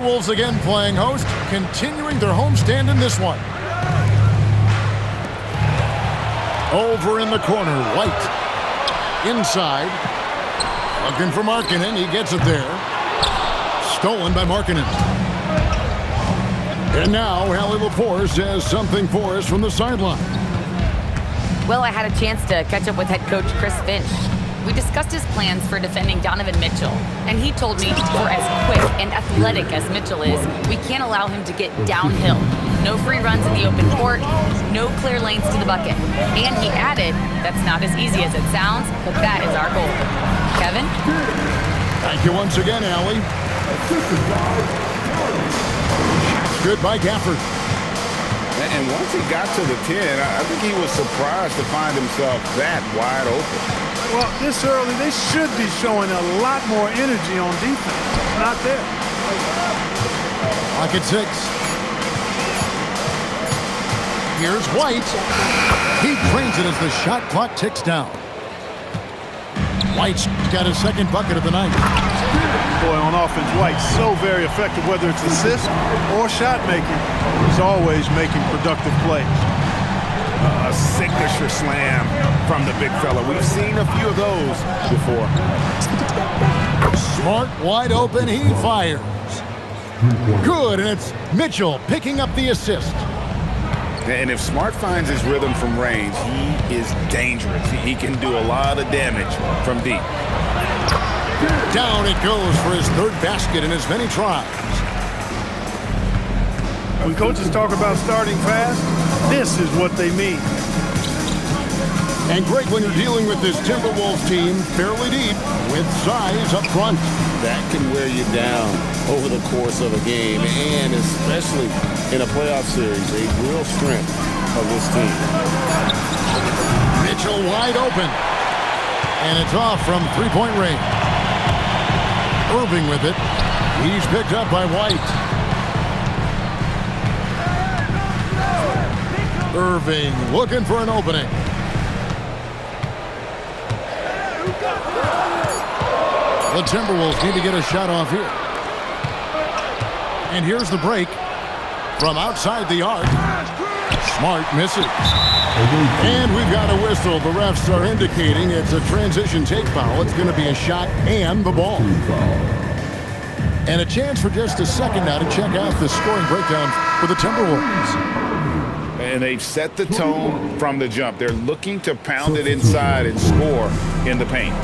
Wolves again playing host, continuing their homestand in this one. Over in the corner, White. Inside. Looking for Markkanen. He gets it there. Stolen by Markkanen. And now, Allie Laforce has something for us from the sideline. Well, I had a chance to catch up with head coach Chris Finch. We discussed his plans for defending Donovan Mitchell, and he told me for as quick and athletic as Mitchell is, we can't allow him to get downhill. No free runs in the open court, no clear lanes to the bucket. And he added, that's not as easy as it sounds, but that is our goal. Kevin? Thank you once again, Allie. Good by Gafford. And once he got to the 10, I think he was surprised to find himself that wide open. Well, this early, they should be showing a lot more energy on defense. Not there. Clock at 6. Here's White. He drains it as the shot clock ticks down. White's got his second bucket of the night. Boy, on offense, White's so very effective, whether it's assist or shot making. He's always making productive plays. A signature slam from the big fella. We've seen a few of those before. Smart wide open, he fires. Good, and it's Mitchell picking up the assist. And if Smart finds his rhythm from range, he is dangerous. He can do a lot of damage from deep. Down it goes for his third basket in as many tries. When coaches talk about starting fast, this is what they mean. And great when you're dealing with this Timberwolves team fairly deep with size up front. That can wear you down over the course of a game, and especially in a playoff series, a real strength of this team. Mitchell wide open. And it's off from three-point range. Irving with it. He's picked up by White. Irving looking for an opening. The Timberwolves need to get a shot off here. And here's the break from outside the arc. Smart misses. And we've got a whistle. The refs are indicating it's a transition take foul. It's going to be a shot and the ball. And a chance for just a second now to check out the scoring breakdown for the Timberwolves. And they've set the tone from the jump. They're looking to pound it inside and score in the paint.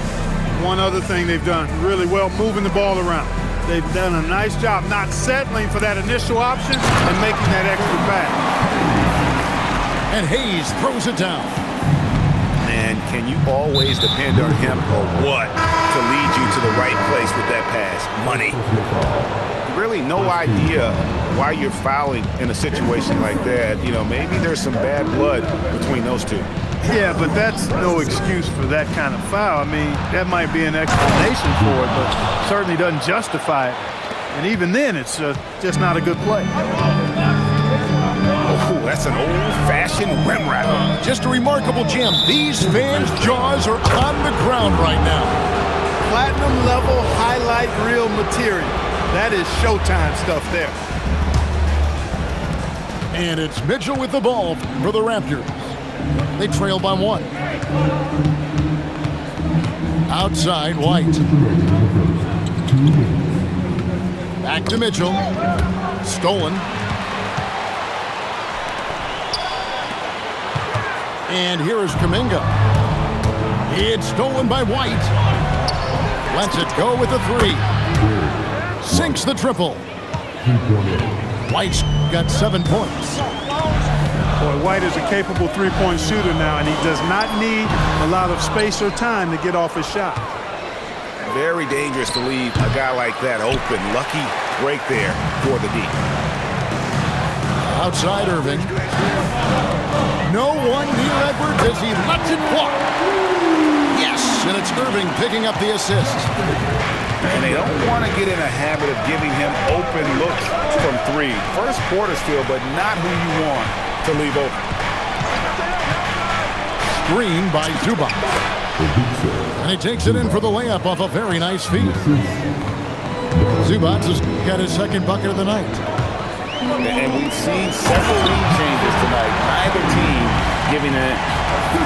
One other thing they've done really well, moving the ball around. They've done a nice job not settling for that initial option and making that extra pass. And Hayes throws it down. And can you always depend on him or what to lead you to the right place with that pass? Money. Really no idea why you're fouling in a situation like that. You know, maybe there's some bad blood between those two. Yeah, but that's no excuse for that kind of foul. I mean, that might be an explanation for it, but certainly doesn't justify it. And even then, it's just not a good play. Oh, that's an old-fashioned rim wrapper. Just a remarkable gem. These fans' jaws are on the ground right now. Platinum level highlight reel material. That is Showtime stuff there. And it's Mitchell with the ball for the Raptors. They trail by 1. Outside, White. Back to Mitchell. Stolen. And here is Kuminga. It's stolen by White. Lets it go with the 3. Sinks the triple. White's got 7 points. Boy, White is a capable three-point shooter now, and he does not need a lot of space or time to get off his shot. Very dangerous to leave a guy like that open. Lucky break there for the D. Outside Irving. No one near Edwards as he lets it fly. Yes, and it's Irving picking up the assist. And they don't want to get in a habit of giving him open looks from 3. First quarter still, but not who you want to leave open. Screen by Zubac. And he takes it in for the layup off a very nice feed. Zubats has got his second bucket of the night. And we've seen several lead changes tonight. Neither team giving it.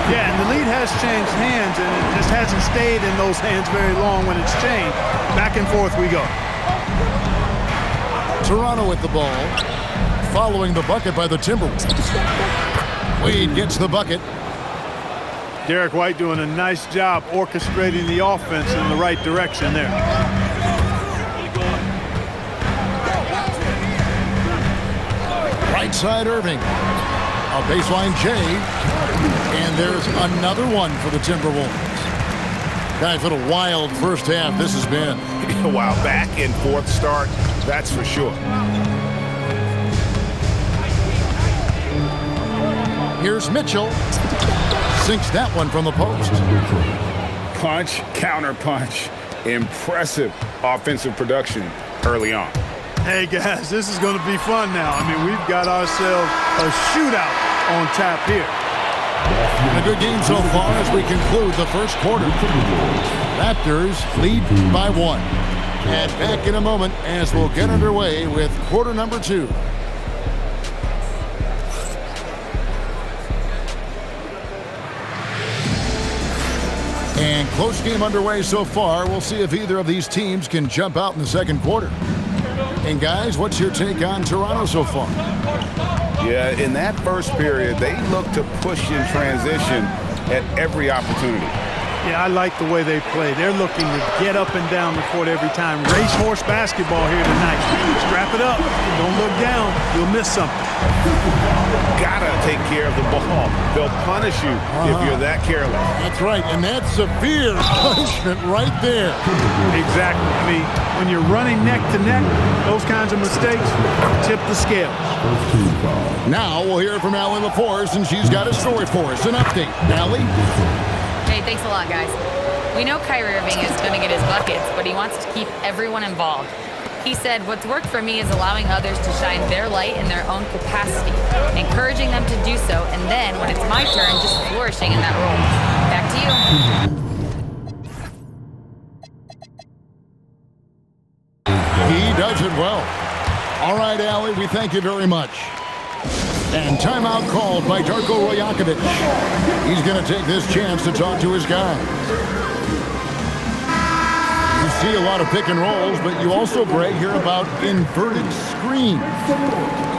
Yeah, and the lead has changed hands, and it just hasn't stayed in those hands very long when it's changed. Back and forth we go. Toronto with the ball, following the bucket by the Timberwolves. Wade gets the bucket. Derek White doing a nice job orchestrating the offense in the right direction there. Right side Irving. A baseline J. And there's another one for the Timberwolves. Guys, what a wild first half this has been. Wow, back and forth start, that's for sure. Here's Mitchell. Sinks that one from the post. Punch, counter punch. Impressive offensive production early on. Hey guys, this is going to be fun now. I mean, we've got ourselves a shootout on tap here. A good game so far as we conclude the first quarter. Raptors lead by 1. And back in a moment as we'll get underway with quarter number 2. And close game underway so far. We'll see if either of these teams can jump out in the second quarter. And guys, what's your take on Toronto so far? Yeah, in that first period, they looked to push in transition at every opportunity. Yeah, I like the way they play. They're looking to get up and down the court every time. Racehorse basketball here tonight. Strap it up. Don't look down. You'll miss something. Gotta take care of the ball. They'll punish you if you're that careless. That's right, and that's severe punishment right there. Exactly. I mean, when you're running neck to neck, those kinds of mistakes tip the scales. Now we'll hear from Allie LaForce, and she's got a story for us. An update. Allie? Hey, thanks a lot, guys. We know Kyrie Irving is going to get his buckets, but he wants to keep everyone involved. He said, what's worked for me is allowing others to shine their light in their own capacity, encouraging them to do so, and then, when it's my turn, just flourishing in that role. Back to you. He does it well. All right, Allie, we thank you very much. And timeout called by Darko Rajakovic. He's going to take this chance to talk to his guys. You see a lot of pick and rolls, but you also, Greg, hear about inverted screens.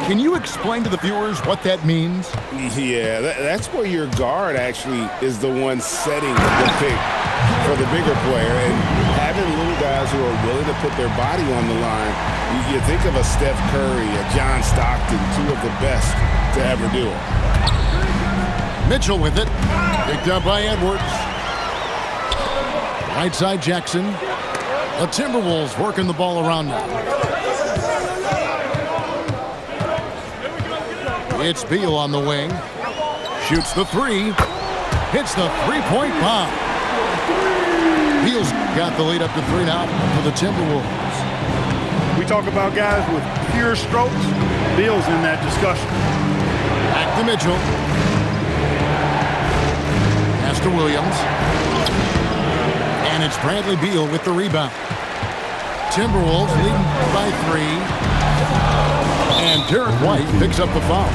Can you explain to the viewers what that means? Yeah, that's where your guard actually is the one setting the pick for the bigger player. And having little guys who are willing to put their body on the line, you think of a Steph Curry, a John Stockton, two of the best to ever do it. Mitchell with it. Picked up by Edwards. Right side Jackson. The Timberwolves working the ball around now. It's Beal on the wing. Shoots the three. Hits the three-point bomb. Beal's got the lead up to 3 now for the Timberwolves. We talk about guys with pure strokes. Beal's in that discussion. Back to Mitchell. Pass to Williams. And it's Bradley Beal with the rebound. Timberwolves leading by 3. And Derek White picks up the foul.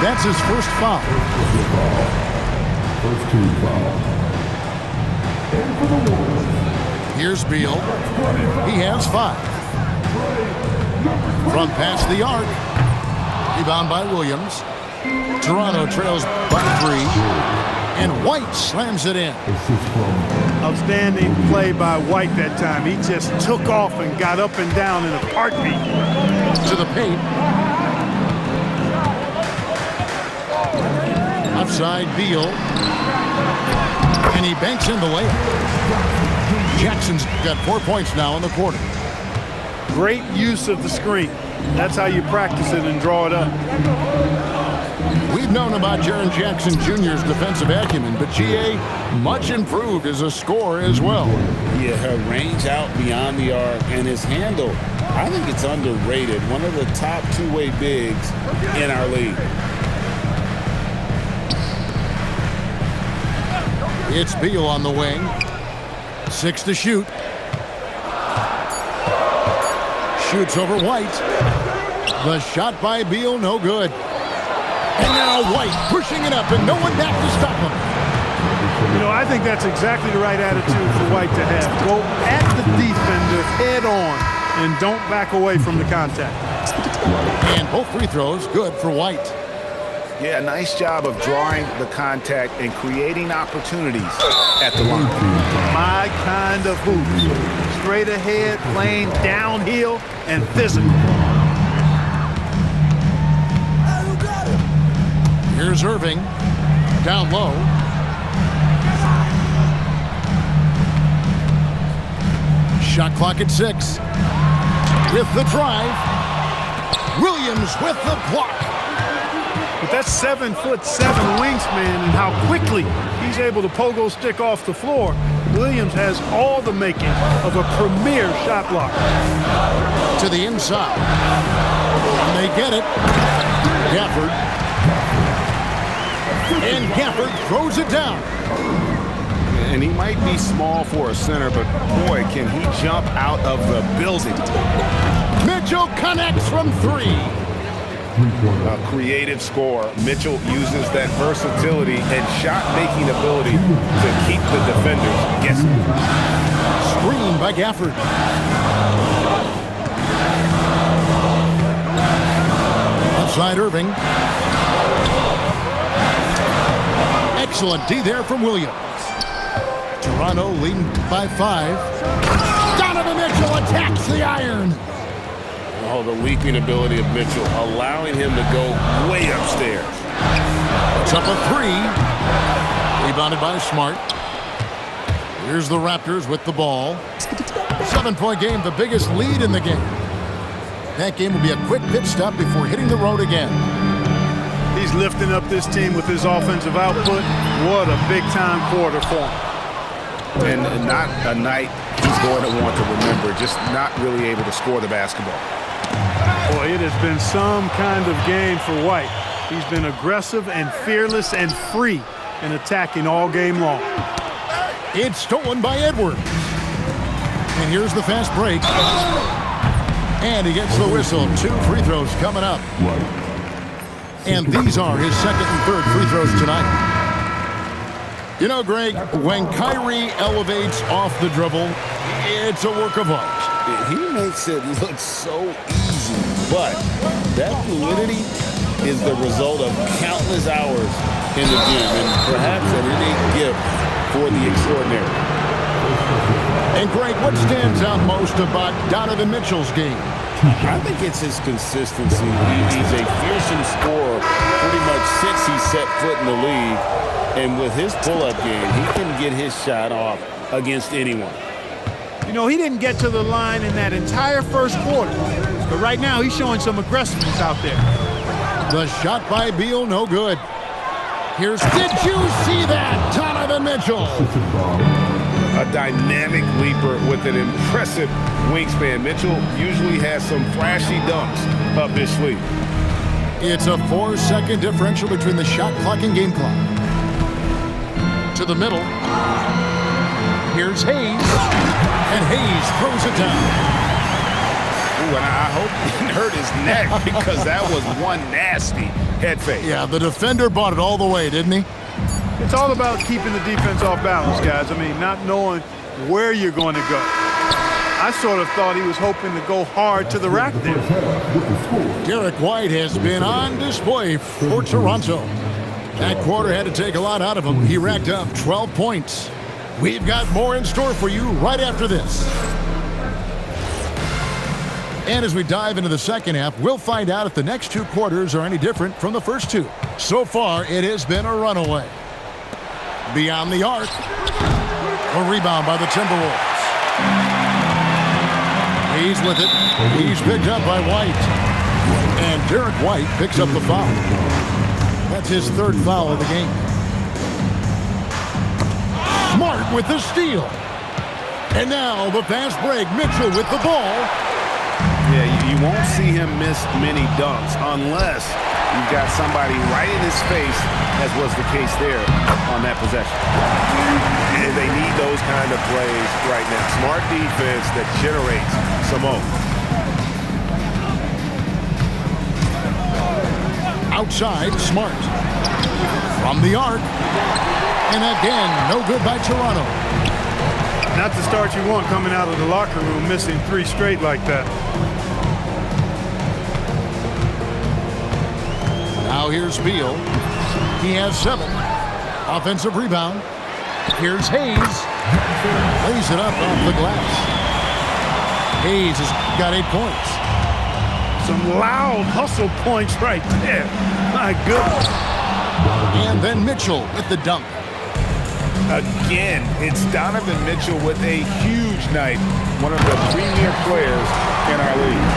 That's his first foul. First team foul. Here's Beal. He has 5. From past the arc. Rebound by Williams. Toronto trails by 3. And White slams it in. Outstanding play by White that time. He just took off and got up and down in a heartbeat. To the paint. Offside Beal. And he banks in the layup. Jackson's got 4 points now in the quarter. Great use of the screen. That's how you practice it and draw it up. We've known about Jaren Jackson Jr.'s defensive acumen, but GA much improved as a scorer as well. Yeah, her range out beyond the arc and his handle, I think it's underrated. One of the top two-way bigs in our league. It's Beal on the wing. 6 to shoot. Shoots over White. The shot by Beal, no good. And now White pushing it up and no one back to stop him. You know, I think that's exactly the right attitude for White to have. Go at the defender head on and don't back away from the contact. And both free throws good for White. Yeah, nice job of drawing the contact and creating opportunities at the line. My kind of hoop. Straight ahead, playing downhill, and physical. Here's Irving. Down low. Shot clock at 6. With the drive. Williams with the block. But that's 7'7" wingspan and how quickly he's able to pogo stick off the floor. Williams has all the making of a premier shot blocker. To the inside. And they get it. Gafford. And Gafford throws it down. And he might be small for a center, but boy, can he jump out of the building. Mitchell connects from 3. A creative scorer. Mitchell uses that versatility and shot-making ability to keep the defenders guessing. Screen by Gafford. Outside Irving. Excellent D there from Williams. Toronto leading by 5. Donovan Mitchell attacks the iron. Oh, the leaping ability of Mitchell, allowing him to go way upstairs. It's up a 3. Rebounded by Smart. Here's the Raptors with the ball. 7-point game, the biggest lead in the game. That game will be a quick pit stop before hitting the road again. He's lifting up this team with his offensive output. What a big-time quarter for him. And not a night he's going to want to remember, just not really able to score the basketball. Boy, it has been some kind of game for White. He's been aggressive and fearless and free in attacking all game long. It's stolen by Edwards. And here's the fast break. And he gets the whistle. 2 free throws coming up. And these are his second and third free throws tonight. You know, Greg, when Kyrie elevates off the dribble, it's a work of art. He makes it look so easy, but that fluidity is the result of countless hours in the gym and perhaps an innate gift for the extraordinary. And Greg, what stands out most about Donovan Mitchell's game? I think it's his consistency. He's a fearsome scorer pretty much since he set foot in the league. And with his pull-up game, he can get his shot off against anyone. You know, he didn't get to the line in that entire first quarter. But right now, he's showing some aggressiveness out there. The shot by Beal, no good. Here's, did you see that? Donovan Mitchell. A dynamic leaper with an impressive wingspan. Mitchell usually has some flashy dunks up his sleeve. It's a 4-second differential between the shot clock and game clock. To the middle. Here's Hayes. And Hayes throws it down. Ooh, and I hope he didn't hurt his neck because that was one nasty head fake. Yeah, the defender bought it all the way, didn't he? It's all about keeping the defense off balance, guys. I mean, not knowing where you're going to go. I sort of thought he was hoping to go hard to the rack there. Derek White has been on display for Toronto. That quarter had to take a lot out of him. He racked up 12 points. We've got more in store for you right after this. And as we dive into the second half, we'll find out if the next 2 quarters are any different from the first 2. So far, it has been a runaway. Beyond the arc. A rebound by the Timberwolves. He's with it. He's picked up by White. And Derek White picks up the foul. That's his 3rd foul of the game. Smart with the steal. And now the fast break. Mitchell with the ball. Yeah, you won't see him miss many dunks unless you've got somebody right in his face, as was the case there on that possession. And they need those kind of plays right now. Smart defense that generates some hope. Outside, Smart. From the arc. And again, no good by Toronto. Not the start you want coming out of the locker room, missing 3 straight like that. Now here's Beal. He has 7. Offensive rebound. Here's Hayes. Lays it up off the glass. Hayes has got 8 points. Some loud hustle points right there. My goodness. And then Mitchell with the dunk. Again, it's Donovan Mitchell with a huge night. One of the premier players in our league.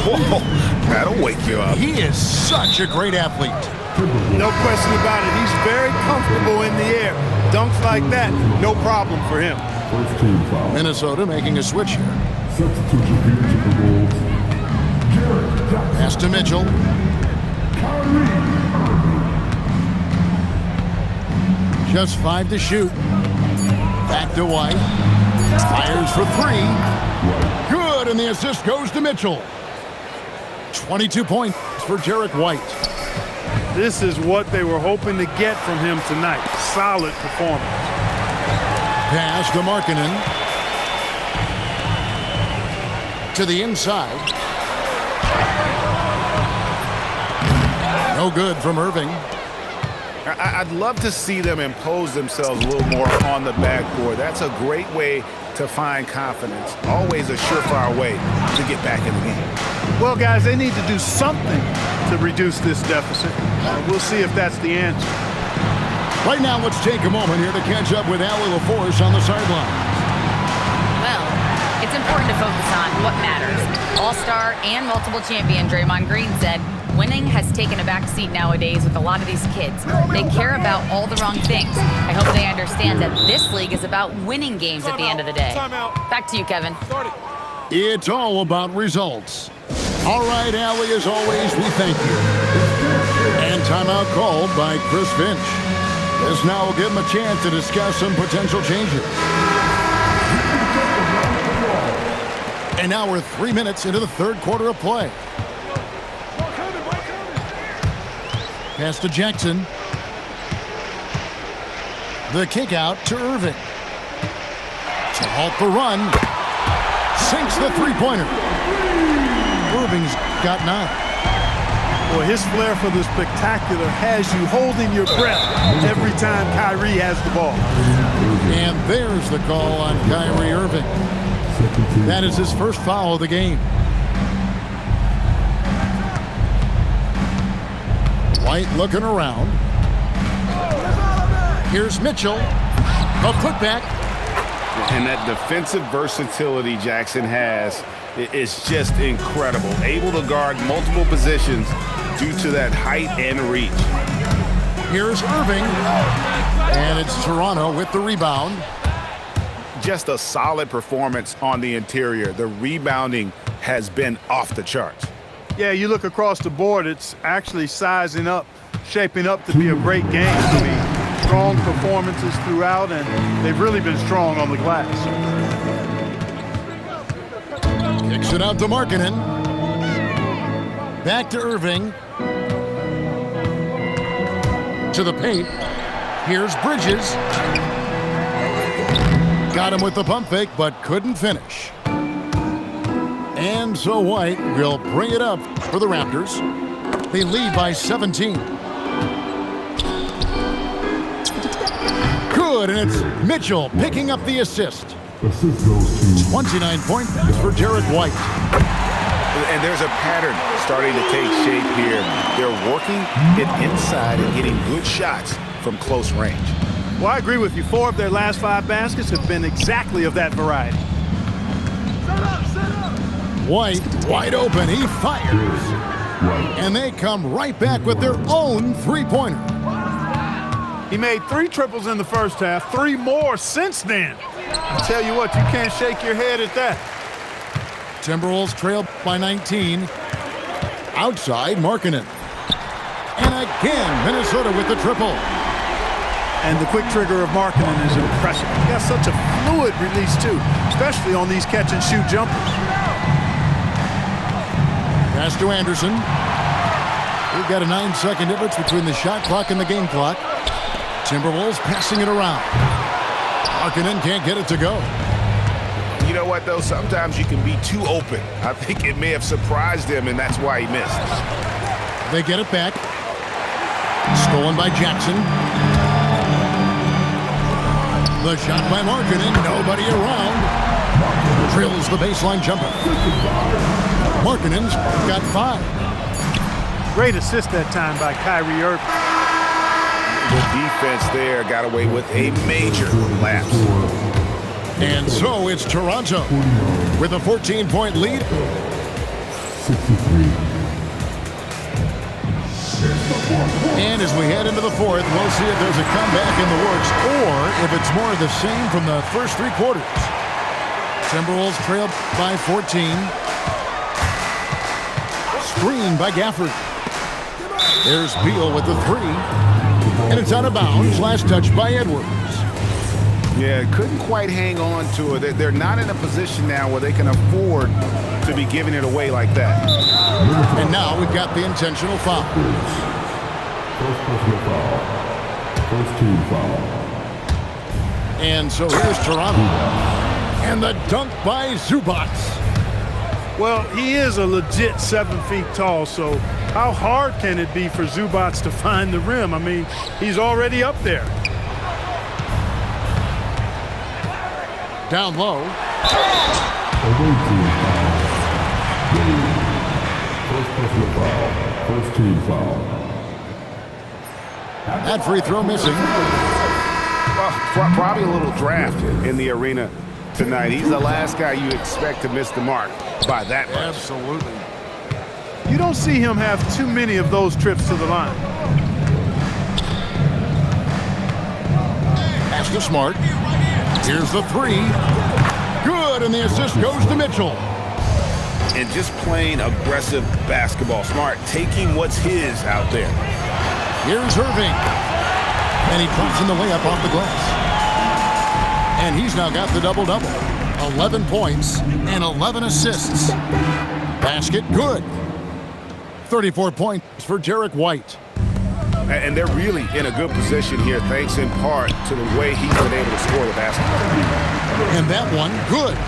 Whoa, that'll wake you up. He is such a great athlete. No question about it. He's very comfortable in the air. Dunks like that, no problem for him. Minnesota making a switch here. Pass to Mitchell. Just 5 to shoot. Back to White. Fires for 3. Good, and the assist goes to Mitchell. 22 points for Derek White. This is what they were hoping to get from him tonight. Solid performance. Pass to Markkanen. To the inside. No good from Irving. I'd love to see them impose themselves a little more on the backboard. That's a great way to find confidence. Always a surefire way to get back in the game. Well, guys, they need to do something to reduce this deficit. We'll see if that's the answer. Right now, let's take a moment here to catch up with Allie LaForce on the sideline. Well, it's important to focus on what matters. All-star and multiple champion Draymond Green said, winning has taken a back seat nowadays with a lot of these kids. They care about all the wrong things. I hope they understand that this league is about winning games at the end of the day. Back to you, Kevin. It's all about results. All right, Allie, as always, we thank you. And timeout called by Chris Finch. This now will give him a chance to discuss some potential changes. And now we're 3 minutes into the third quarter of play. Pass to Jackson. The kick out to Irving. To halt the run. Sinks the three-pointer. Irving's got 9. Well, his flair for the spectacular has you holding your breath every time Kyrie has the ball. And there's the call on Kyrie Irving. That is his first foul of the game. White looking around. Here's Mitchell. A putback. And that defensive versatility Jackson has is just incredible. Able to guard multiple positions due to that height and reach. Here's Irving. And it's Toronto with the rebound. Just a solid performance on the interior. The rebounding has been off the charts. Yeah, you look across the board, it's actually sizing up, shaping up to be a great game. I mean, strong performances throughout, and they've really been strong on the glass. Kicks it out to Markkanen. Back to Irving. To the paint. Here's Bridges. Got him with the pump fake, but couldn't finish. And so White will bring it up for the Raptors. They lead by 17. Good, and it's Mitchell picking up the assist. 29 points for Derek White. And there's a pattern starting to take shape here. They're working it inside and getting good shots from close range. Well, I agree with you. 4 of their last 5 baskets have been exactly of that variety. White wide open. He fires. And they come right back with their own three-pointer. He made 3 triples in the first half, 3 more since then. I tell you what, you can't shake your head at that. Timberwolves trail by 19. Outside, Markkanen. And again, Minnesota with the triple. And the quick trigger of Markkanen is impressive. He got such a fluid release, too, especially on these catch-and-shoot jumpers. Pass to Anderson. We've got a 9-second difference between the shot clock and the game clock. Timberwolves passing it around. Markkanen can't get it to go. You know what, though? Sometimes you can be too open. I think it may have surprised him, and that's why he missed. They get it back. Stolen by Jackson. The shot by Markkanen. Nobody around. Drills the baseline jumper. Markkanen's got 5. Great assist that time by Kyrie Irving. The defense there got away with a major lapse. And so it's Toronto with a 14-point lead. 63. And as we head into the fourth, we'll see if there's a comeback in the works or if it's more of the same from the first 3 quarters. Timberwolves trail by 14. Screen by Gafford. There's Beal with the 3. And it's out of bounds. Last touch by Edwards. Yeah, couldn't quite hang on to it. They're not in a position now where they can afford to be giving it away like that. And now we've got the intentional foul. First personal foul. First team foul. And so here's Toronto. And the dunk by Zubac. Well, he is a legit 7 feet tall, so how hard can it be for Zubac to find the rim? I mean, he's already up there. Down low. Away team foul. First personal foul. First team foul. That free throw missing. Well, probably a little draft in the arena tonight. He's the last guy you expect to miss the mark by that much. Absolutely. You don't see him have too many of those trips to the line. Pass to Smart. Here's the 3. Good, and the assist goes to Mitchell. And just playing aggressive basketball. Smart taking what's his out there. Here's Irving. And he drops in the layup off the glass. And he's now got the double-double. 11 points and 11 assists. Basket good. 34 points for Derek White. And they're really in a good position here, thanks in part to the way he's been able to score the basketball. And that one good.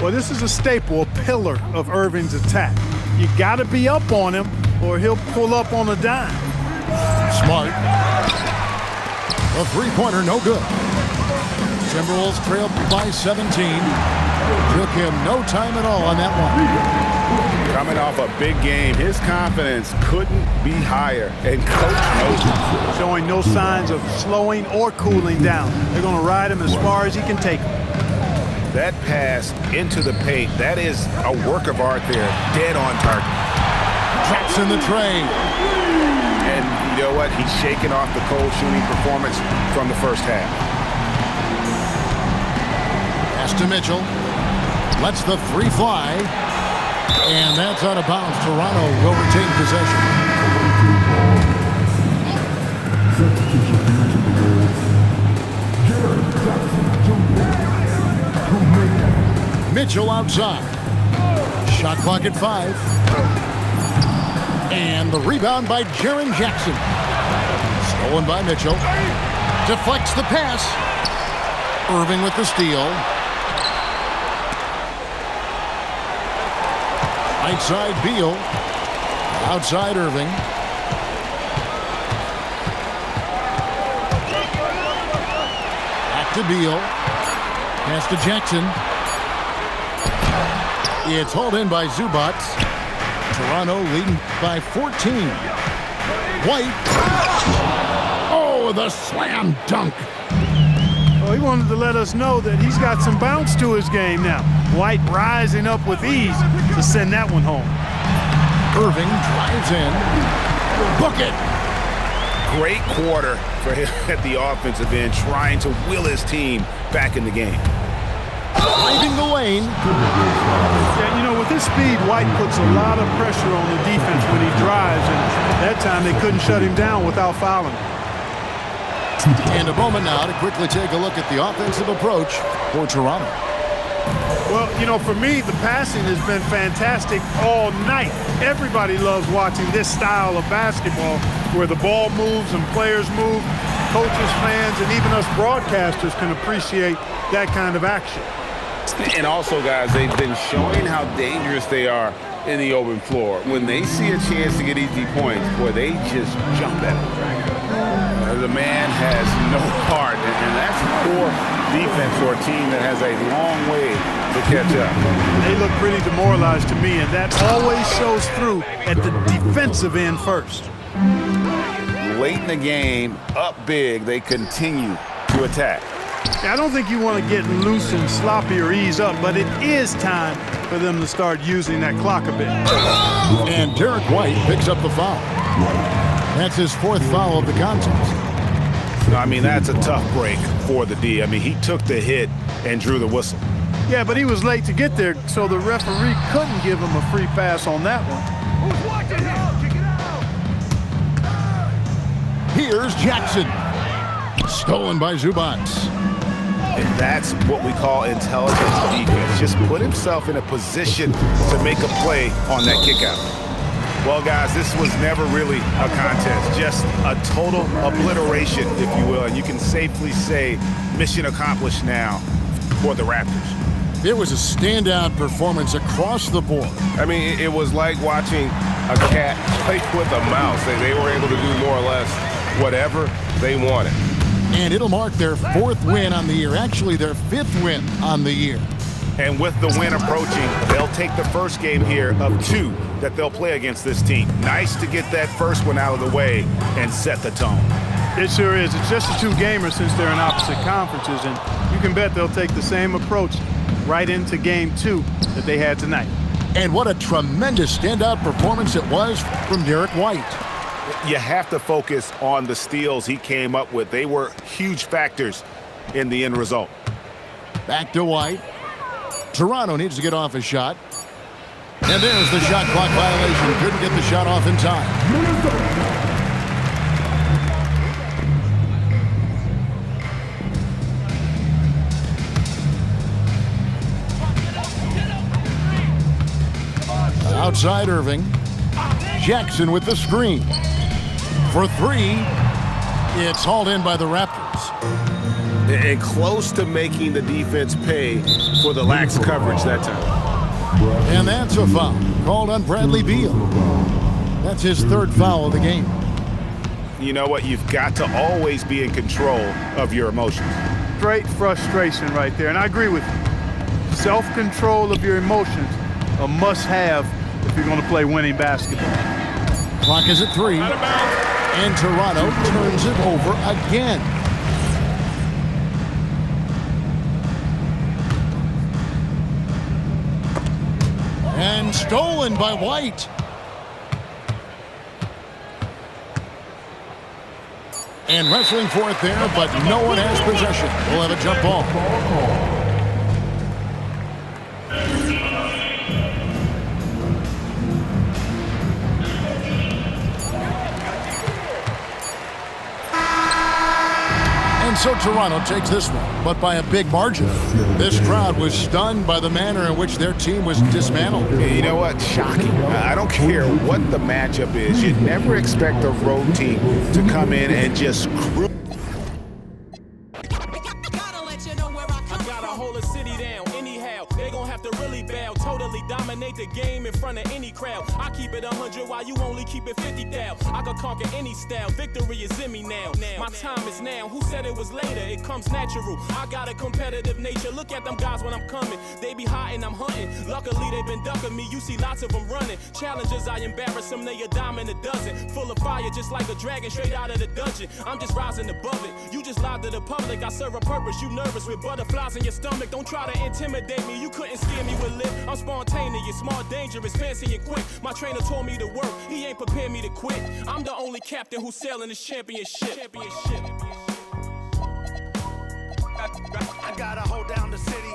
Well, this is a staple, a pillar of Irving's attack. You got to be up on him or he'll pull up on a dime. Smart. A three-pointer, no good. Timberwolves trail by 17. Took him no time at all on that one. Coming off a big game, his confidence couldn't be higher, and coach knows it. Showing no signs of slowing or cooling down. They're going to ride him as far as he can take him. That pass into the paint, that is a work of art there, dead on target. Traps in the tray. And you know what? He's shaking off the cold shooting performance from the first half. Pass to Mitchell. Lets the 3 fly. And that's out of bounds. Toronto will retain possession. Mitchell outside. Shot clock at 5. And the rebound by Jaren Jackson. Stolen by Mitchell. Deflects the pass. Irving with the steal. Right side Beal. Outside Irving. Back to Beal. Pass to Jackson. It's hauled in by Zubac. Toronto leading by 14. White. Oh, the slam dunk. Well, he wanted to let us know that he's got some bounce to his game now. White rising up with ease to send that one home. Irving drives in. Bucket. Great quarter for him at the offensive end, trying to will his team back in the game. Driving the lane. Yeah, you know, with his speed, White puts a lot of pressure on the defense when he drives, and that time they couldn't shut him down without fouling him. And a moment now to quickly take a look at the offensive approach for Toronto. Well, you know, for me, the passing has been fantastic all night. Everybody loves watching this style of basketball where the ball moves and players move. Coaches, fans, and even us broadcasters can appreciate that kind of action. And also, guys, they've been showing how dangerous they are in the open floor. When they see a chance to get easy points, boy, they just jump at it. The man has no heart, and that's poor defense for a team that has a long way to catch up. They look pretty demoralized to me, and that always shows through at the defensive end first. Late in the game, up big, they continue to attack. I don't think you want to get loose and sloppy or ease up, but it is time for them to start using that clock a bit. And Derek White picks up the foul. That's his 4th foul of the contest. I mean, that's a tough break for the D. I mean, he took the hit and drew the whistle. Yeah, but he was late to get there, so the referee couldn't give him a free pass on that one. Who's watching him? Kick it out! Here's Jackson. Stolen by Zubats. And that's what we call intelligent defense. Just put himself in a position to make a play on that kick out. Well, guys, this was never really a contest, just a total obliteration, if you will. And you can safely say mission accomplished now for the Raptors. It was a standout performance across the board. I mean, it was like watching a cat play with a mouse. They were able to do more or less whatever they wanted. And it'll mark their 4th win on the year, actually their 5th win on the year. And with the win approaching, they'll take the first game here of 2 that they'll play against this team. Nice to get that first one out of the way and set the tone. It sure is. It's just a 2-gamer since they're in opposite conferences, and you can bet they'll take the same approach right into game 2 that they had tonight. And what a tremendous standout performance it was from Derek White. You have to focus on the steals he came up with. They were huge factors in the end result. Back to White. Toronto needs to get off a shot. And there's the shot clock violation. Couldn't get the shot off in time. Outside Irving. Jackson with the screen. For 3, it's hauled in by the Raptors. And close to making the defense pay for the lax coverage that time. And that's a foul called on Bradley Beal. That's his 3rd foul of the game. You know what? You've got to always be in control of your emotions. Straight frustration right there, and I agree with you. Self-control of your emotions, a must-have if you're going to play winning basketball. Clock is at 3. And Toronto turns it over again. And stolen by White. And wrestling for it there, but no one has possession. We'll have a jump ball. And so Toronto takes this one, but by a big margin. This crowd was stunned by the manner in which their team was dismantled. You know what? Shocking. I don't care what the matchup is. You'd never expect a road team to come in and just cruise. Dominate the game in front of any crowd. I keep it 100 while you only keep it 50 down. I could conquer any style. Victory is in me now. My time is now. Who said it was later? It comes natural. I got a competitive nature. Look at them guys when I'm coming. They be hot and I'm hunting. Luckily they been ducking me. You see lots of them running. Challenges I embarrass them. They a dime in a dozen. Full of fire just like a dragon straight out of the dungeon. I'm just rising above it. You just lied to the public. I serve a purpose. You nervous with butterflies in your stomach. Don't try to intimidate me. You couldn't scare me with lip. I'm spontaneous. Smart, dangerous, fancy, and quick. My trainer told me to work. He ain't prepared me to quit. I'm the only captain who's sailing this championship. I gotta hold down the city.